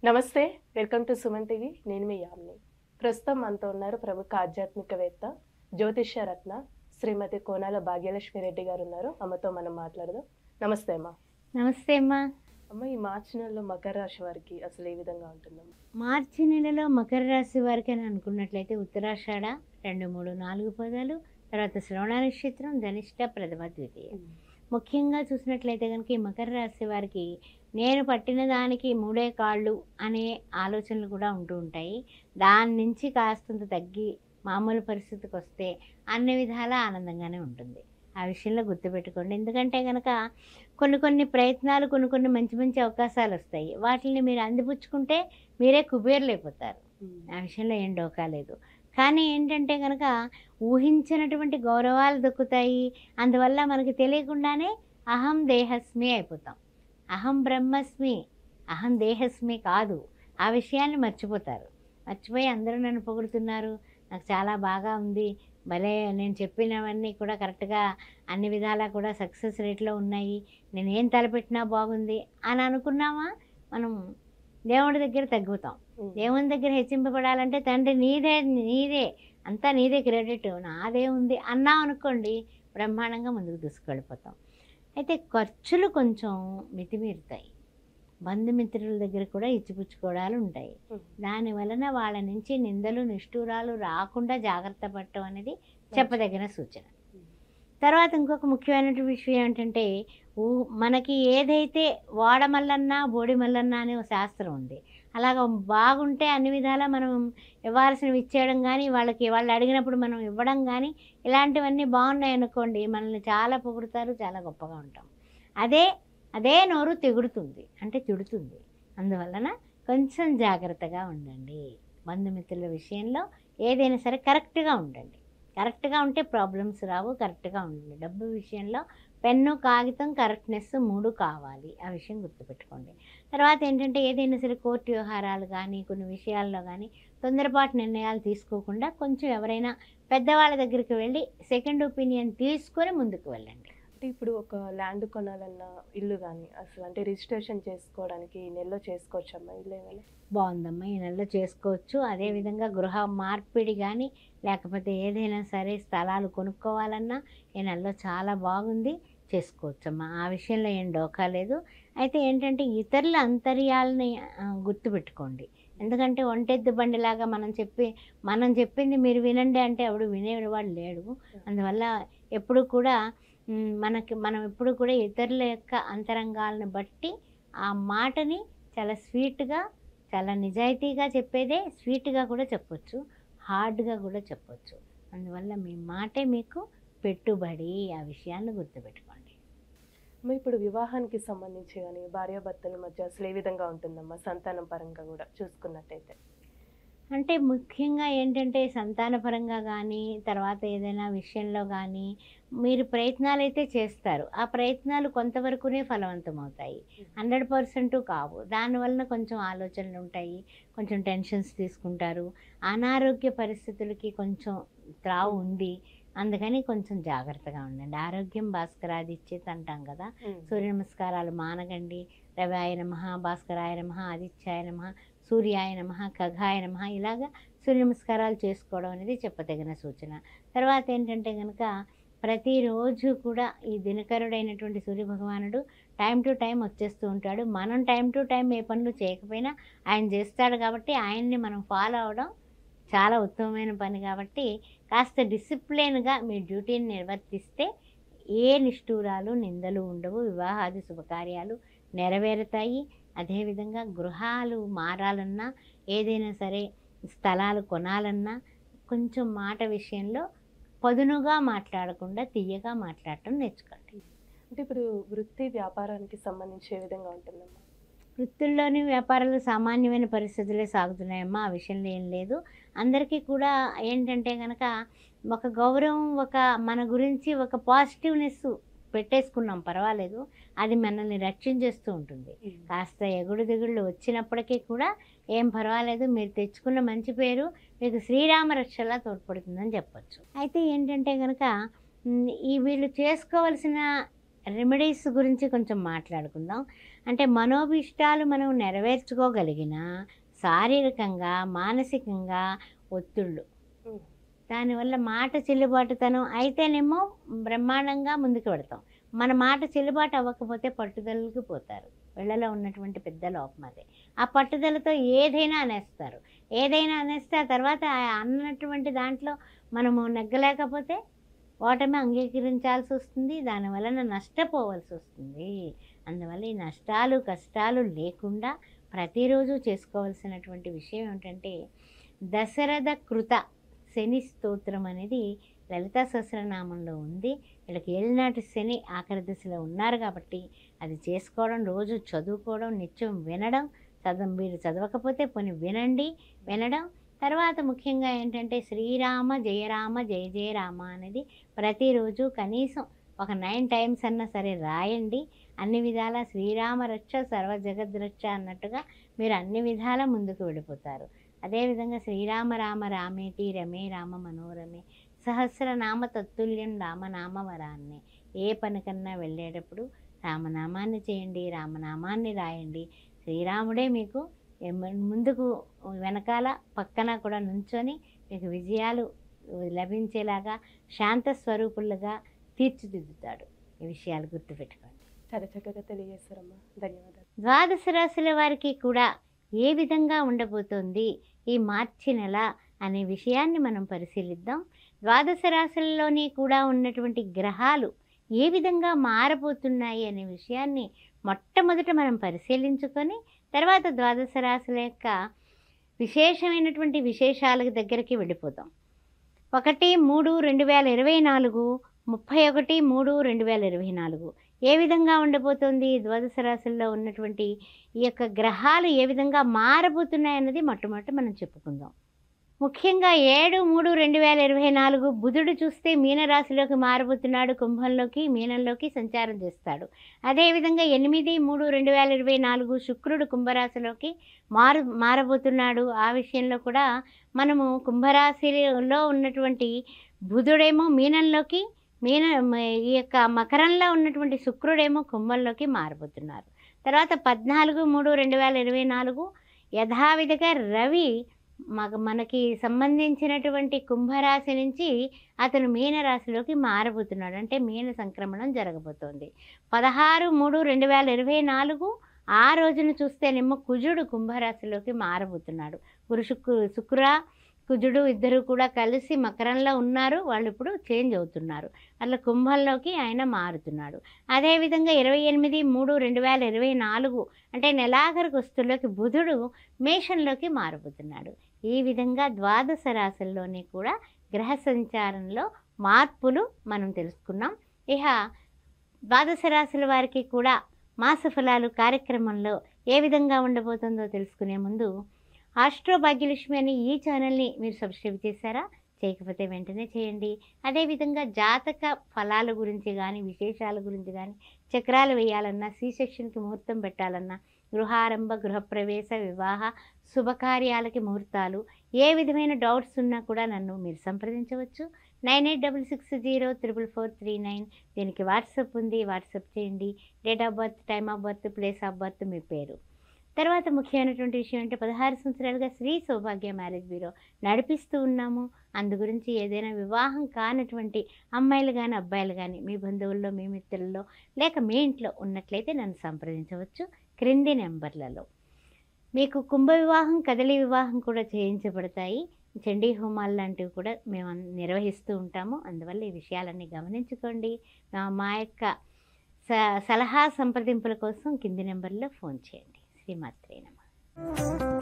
నమస్తే. Welcome to Suman TV. నేను మీ యామిని. ప్రస్తుతం మనతో ఉన్నారు ప్రముఖ ఆధ్యాత్మికవేత్త, జ్యోతిష్య రత్న శ్రీమతి కోనాల భాగ్యలక్ష్మి రెడ్డి గారు ఉన్నారు. అమ్మతో మనం మాట్లాడదాం. నమస్తే అమ్మ. నమస్తే అమ్మా. అమ్మ, ఈ మార్చి నెలలో మకర రాశి వారికి అసలు ఏ విధంగా ఉంటుందమ్మా? మార్చి నెలలో మకర రాశి వారికి అని అనుకున్నట్లయితే ఉత్తరాషాఢ 2, 3, 4 పదాలు, తర్వాత శ్రవణ నక్షత్రం, ధనిష్ట, ప్రథమ, ద్వితీయ. ముఖ్యంగా చూసినట్లయితే కనుక ఈ మకర రాశి వారికి నేను పట్టిన దానికి మూడే కాళ్ళు అనే ఆలోచనలు కూడా ఉంటూ ఉంటాయి. దాని నుంచి కాస్తంత తగ్గి మామూలు పరిస్థితికి వస్తే అన్ని విధాలా ఆనందంగానే ఉంటుంది. ఆ విషయంలో గుర్తుపెట్టుకోండి. ఎందుకంటే కనుక కొన్ని ప్రయత్నాలు, కొన్ని మంచి మంచి అవకాశాలు వస్తాయి. వాటిని మీరు అందిపుచ్చుకుంటే మీరే కుబేర్లైపోతారు. ఆ విషయంలో ఏం డోకా లేదు. కానీ ఏంటంటే కనుక ఊహించినటువంటి గౌరవాలు దక్కుతాయి. అందువల్ల మనకి తెలియకుండానే అహం దేహస్మి అయిపోతాం. అహం బ్రహ్మస్మి, అహం దేహస్మి కాదు. ఆ విషయాన్ని మర్చిపోతారు. మర్చిపోయి అందరూ నన్ను పొగుడుతున్నారు, నాకు చాలా బాగా ఉంది, భలే నేను చెప్పినవన్నీ కూడా కరెక్ట్గా అన్ని విధాలా కూడా సక్సెస్ రేట్లో ఉన్నాయి, నేను ఏం తలపెట్టినా బాగుంది అని అనుకున్నామా మనం దేవుడి దగ్గర తగ్గుతాం. దేవుని దగ్గర హెచ్చింపబడాలంటే తండ్రి నీదే నీదే అంతా నీదే క్రెడిట్, నాదే ఉంది అన్నాం అనుకోండి, బ్రహ్మాండంగా ముందుకు దూసుకెళ్ళిపోతాం. అయితే ఖర్చులు కొంచెం మితిమీరుతాయి. బంధుమిత్రుల దగ్గర కూడా ఇచ్చిపుచ్చుకోవడాలు ఉంటాయి. దాని వలన వాళ్ళ నుంచి నిందలు నిష్ఠూరాలు రాకుండా జాగ్రత్త పడటం అనేది చెప్పదగిన సూచన. తర్వాత ఇంకొక ముఖ్యమైన విషయం ఏంటంటే మనకి ఏదైతే వాడమల్లన్నా బోడిమల్లన్నా అనే ఒక శాస్త్రం ఉంది. అలాగ బాగుంటే అన్ని విధాలా మనం ఇవ్వాల్సినవి ఇచ్చేయడం కానీ, వాళ్ళు అడిగినప్పుడు మనం ఇవ్వడం కానీ, ఇలాంటివన్నీ బాగున్నాయి అనుకోండి, మనల్ని చాలా పొగుడుతారు, చాలా గొప్పగా ఉంటాం. అదే నోరు తెగుడుతుంది, అంటే తిడుతుంది. అందువలన కొంచెం జాగ్రత్తగా ఉండండి. బంధుమిత్రుల విషయంలో ఏదైనా సరే కరెక్ట్గా ఉండండి. కరెక్ట్గా ఉంటే ప్రాబ్లమ్స్ రావు. కరెక్ట్గా ఉండండి. డబ్బు విషయంలో పెన్ను, కాగితం, కరెక్ట్నెస్ 3 కావాలి. ఆ విషయం గుర్తుపెట్టుకోండి. తర్వాత ఏంటంటే ఏదైనా సరే కోర్టు వ్యవహారాలు కానీ, కొన్ని విషయాల్లో కానీ తొందరపాటు నిర్ణయాలు తీసుకోకుండా కొంచెం ఎవరైనా పెద్దవాళ్ళ దగ్గరికి వెళ్ళి సెకండ్ ఒపీనియన్ తీసుకొని ముందుకు వెళ్ళండి. అంటే ఇప్పుడు ఒక ల్యాండ్ కొనాలన్నా, ఇల్లు కానీ అసలు అంటే రిజిస్ట్రేషన్ చేసుకోవడానికి ఈ నెలలో చేసుకోవచ్చమ్మా ఇల్లు ఏమైనా? బాగుందమ్మా, ఈ నెలలో చేసుకోవచ్చు. అదేవిధంగా గృహ మార్పిడి కానీ, లేకపోతే ఏదైనా సరే స్థలాలు కొనుక్కోవాలన్నా ఈ నెలలో చాలా బాగుంది, చేసుకోవచ్చమ్మా. ఆ విషయంలో ఏం డోకా లేదు. అయితే ఏంటంటే ఇతరుల అంతర్యాలని గుర్తుపెట్టుకోండి. ఎందుకంటే ఒంటెద్దు బండిలాగా మనం చెప్పింది మీరు వినండి అంటే ఎవడు వినేవాడు లేడు. అందువల్ల ఎప్పుడు కూడా మనం ఎప్పుడు కూడా ఇతరుల యొక్క అంతరంగాలను బట్టి ఆ మాటని చాలా స్వీట్గా, చాలా నిజాయితీగా చెప్పేదే స్వీట్గా కూడా చెప్పొచ్చు, హార్డ్గా కూడా చెప్పొచ్చు. అందువల్ల మీ మాటే మీకు పెట్టుబడి. ఆ విషయాన్ని గుర్తుపెట్టుకోండి. ఇప్పుడు వివాహానికి సంబంధించి కానీ భార్యాభర్తల మధ్య అసలు ఏ విధంగా ఉంటుందమ్మా, సంతానం పరంగా కూడా చూసుకున్నట్టయితే? అంటే ముఖ్యంగా ఏంటంటే సంతానపరంగా కానీ, తర్వాత ఏదైనా విషయంలో కానీ మీరు ప్రయత్నాలైతే చేస్తారు. ఆ ప్రయత్నాలు కొంతవరకునే ఫలవంతమవుతాయి, 100% కావు. దానివలన కొంచెం ఆలోచనలు ఉంటాయి, కొంచెం టెన్షన్స్ తీసుకుంటారు, అనారోగ్య పరిస్థితులకి కొంచెం త్రావు ఉంది. అందుకని కొంచెం జాగ్రత్తగా ఉండండి. ఆరోగ్యం భాస్కరాదిచ్చేది అంటాం కదా. సూర్య నమస్కారాలు మానగండి. రవాయ నమః, భాస్కరాయ నమః, ఆదిత్యాయ నమః, సూర్యాయ నమః, ఖగాయ నమః, ఇలాగా సూర్య నమస్కారాలు చేసుకోవడం అనేది చెప్పదగిన సూచన. తర్వాత ఏంటంటే కనుక ప్రతిరోజు కూడా ఈ దినకరుడైనటువంటి సూర్యభగవానుడు టైం టు టైం వచ్చేస్తూ ఉంటాడు. మనం టైం టు టైం ఏ పనులు చేయకపోయినా ఆయన చేస్తాడు. కాబట్టి ఆయన్ని మనం ఫాలో అవడం చాలా ఉత్తమమైన పని. కాబట్టి కాస్త డిసిప్లిన్గా మీ డ్యూటీని నిర్వర్తిస్తే ఏ నిష్ఠూరాలు, నిందలు ఉండవు. వివాహాది శుభకార్యాలు నెరవేరుతాయి. అదేవిధంగా గృహాలు మారాలన్నా, ఏదైనా సరే స్థలాలు కొనాలన్నా కొంచెం మాట విషయంలో పదునుగా మాట్లాడకుండా తీయగా మాట్లాడటం నేర్చుకోండి. అంటే ఇప్పుడు వృత్తి వ్యాపారానికి సంబంధించి ఏ విధంగా ఉంటుందమ్మా? వృత్తుల్లోని వ్యాపారాలు సామాన్యమైన పరిస్థితులే సాగుతున్నాయమ్మా. ఆ విషయంలో ఏం లేదు. అందరికీ కూడా ఏంటంటే కనుక ఒక గౌరవం, మన గురించి ఒక పాజిటివ్నెస్ పెట్టేసుకున్నాం, పర్వాలేదు, అది మనల్ని రక్షించేస్తూ ఉంటుంది. కాస్త ఎగుడు దిగుళ్ళు వచ్చినప్పటికీ కూడా ఏం పర్వాలేదు, మీరు తెచ్చుకున్న మంచి పేరు మీకు శ్రీరామ రక్షలా తోడ్పడుతుందని చెప్పచ్చు. అయితే ఏంటంటే కనుక వీళ్ళు చేసుకోవలసిన రెమెడీస్ గురించి కొంచెం మాట్లాడుకుందాం. అంటే మనోభిష్టాలు మనం నెరవేర్చుకోగలిగినా శారీరకంగా, మానసికంగా ఒత్తిళ్ళు, దానివల్ల మాట చెల్లుబాటుతనం అయితేనేమో బ్రహ్మాండంగా ముందుకు పెడతాం. మన మాట చెల్లుబాటు అవ్వకపోతే పట్టుదలకి పోతారు. వీళ్ళలో ఉన్నటువంటి పెద్ద లోపం అదే. ఆ పట్టుదలతో ఏదైనా అనేస్తారు. ఏదైనా అనేస్తే ఆ తర్వాత అన్నటువంటి దాంట్లో మనము నెగ్గలేకపోతే ఓటమి అంగీకరించాల్సి వస్తుంది. దానివలన నష్టపోవాల్సి వస్తుంది. అందువల్ల ఈ నష్టాలు కష్టాలు లేకుండా ప్రతిరోజు చేసుకోవాల్సినటువంటి విషయం ఏమిటంటే దశరథ కృత శని స్తోత్రం అనేది లలితా సహస్రనామంలో ఉంది. వీళ్ళకి ఏలినాటి శని ఆఖరి దశలో ఉన్నారు కాబట్టి అది చేసుకోవడం, రోజు చదువుకోవడం, నిత్యం వినడం, మీరు చదవకపోతే పోనీ వినడం. తర్వాత ముఖ్యంగా ఏంటంటే శ్రీరామ జయ రామ జయ జయ రామ అనేది ప్రతిరోజు కనీసం ఒక 9 టైమ్స్ అన్నా సరే రాయండి. అన్ని విధాల శ్రీరామ రక్ష సర్వ జగద్రక్ష అన్నట్టుగా మీరు అన్ని విధాల ముందుకు వెళ్ళిపోతారు. అదేవిధంగా శ్రీరామ రామ రామేతి రమే రామ మనోరమే సహస్రనామ తత్తుల్యం రామనామ వరాన్ని. ఏ పనికన్నా వెళ్ళేటప్పుడు రామనామాన్ని చేయండి, రామనామాన్ని రాయండి. శ్రీరాముడే మీకు ముందుకు వెనకాల పక్కన కూడా నుంచొని మీకు విజయాలు లభించేలాగా శాంత స్వరూపులుగా తీర్చిదిద్దుతాడు. ఈ విషయాలు గుర్తుపెట్టుకోండి. చాలా చక్కగా తెలియజేస్తారమ్మా, ధన్యవాదాలు. ద్వాదశ రాశుల వారికి కూడా ఏ విధంగా ఉండబోతోంది ఈ మార్చి నెల అనే విషయాన్ని మనం పరిశీలిద్దాం. ద్వాదశ రాశుల్లోని కూడా ఉన్నటువంటి గ్రహాలు ఏ విధంగా మారబోతున్నాయి అనే విషయాన్ని మొట్టమొదట మనం పరిశీలించుకొని తర్వాత ద్వాదశ రాశుల యొక్క విశేషమైనటువంటి విశేషాల దగ్గరికి వెళ్ళిపోదాం. 1/3/2024, 31/3/2024 ఏ విధంగా ఉండబోతోంది, ద్వాదశ రాశుల్లో ఉన్నటువంటి ఈ యొక్క గ్రహాలు ఏ విధంగా మారబోతున్నాయన్నది మొట్టమొదట మనం చెప్పుకుందాం. ముఖ్యంగా 7/3/2024 బుధుడు చూస్తే మీనరాశిలోకి మారబోతున్నాడు. కుంభంలోకి మీనంలోకి సంచారం చేస్తాడు. అదేవిధంగా 8/3/2024 శుక్రుడు కుంభరాశిలోకి మారబోతున్నాడు. ఆ విషయంలో కూడా మనము కుంభరాశిలో ఉన్నటువంటి బుధుడేమో మీనంలోకి, ఈ యొక్క మకరంలో ఉన్నటువంటి శుక్రుడేమో కుంభంలోకి మారబోతున్నారు. తర్వాత 14/3/2024 యథావిధిగా రవి మనకి సంబంధించినటువంటి కుంభరాశి నుంచి అతను మీనరాశిలోకి మారబోతున్నాడు. అంటే మీన సంక్రమణం జరగబోతోంది. 16/3/2024 ఆ రోజును చూస్తేనేమో కుజుడు కుంభరాశిలోకి మారబోతున్నాడు. శుక్ర కుజుడు ఇద్దరు కూడా కలిసి మకరంలో ఉన్నారు. వాళ్ళు ఇప్పుడు చేంజ్ అవుతున్నారు. అట్లా కుంభంలోకి ఆయన మారుతున్నాడు. అదేవిధంగా 28/3/2024 అంటే నెలాఖరు వస్తువులోకి బుధుడు మేషంలోకి మారబోతున్నాడు. ఈ విధంగా ద్వాదశ రాశుల్లోని కూడా గ్రహ సంచారంలో మార్పులు మనం తెలుసుకున్నాం. ఇక ద్వాదశ రాశుల వారికి కూడా మాస ఫలాలు కార్యక్రమంలో ఏ విధంగా ఉండబోతుందో తెలుసుకునే ముందు ఆస్ట్రో భాగ్యలక్ష్మి అని ఈ ఛానల్ని మీరు సబ్స్క్రైబ్ చేశారా? చేయకపోతే వెంటనే చేయండి. అదేవిధంగా జాతక ఫలాల గురించి కానీ, విశేషాల గురించి కానీ, చక్రాలు వేయాలన్నా, సి సెక్షన్కి ముహూర్తం పెట్టాలన్నా, గృహారంభ, గృహప్రవేశ, వివాహ శుభకార్యాలకి ముహూర్తాలు, ఏ విధమైన డౌట్స్ ఉన్నా కూడా నన్ను మీరు సంప్రదించవచ్చు. 9866044439 దీనికి వాట్సాప్ ఉంది. వాట్సాప్ చేయండి. Date of birth, time of birth, place of birth, మీ పేరు. తర్వాత ముఖ్యమైనటువంటి విషయం అంటే 16 సంవత్సరాలుగా శ్రీ సౌభాగ్య మ్యారేజ్ బ్యూరో నడిపిస్తూ ఉన్నాము. అందు గురించి ఏదైనా వివాహం కానటువంటి అమ్మాయిలు కానీ అబ్బాయిలు కానీ మీ బంధువుల్లో, మీ మిత్రుల్లో లేక మీ ఇంట్లో ఉన్నట్లయితే నన్ను సంప్రదించవచ్చు క్రింది నెంబర్లలో. మీకు కుంభ వివాహం, కదలి వివాహం కూడా చేయించబడతాయి. చండీ హోమాలు లాంటివి కూడా మేము నిర్వహిస్తూ ఉంటాము. అందువల్ల ఈ విషయాలన్నీ గమనించుకోండి. మా యొక్క సలహా సంప్రదింపుల కోసం కింది నెంబర్లో ఫోన్ చేయండి. శ్రీమాత్రే నమః.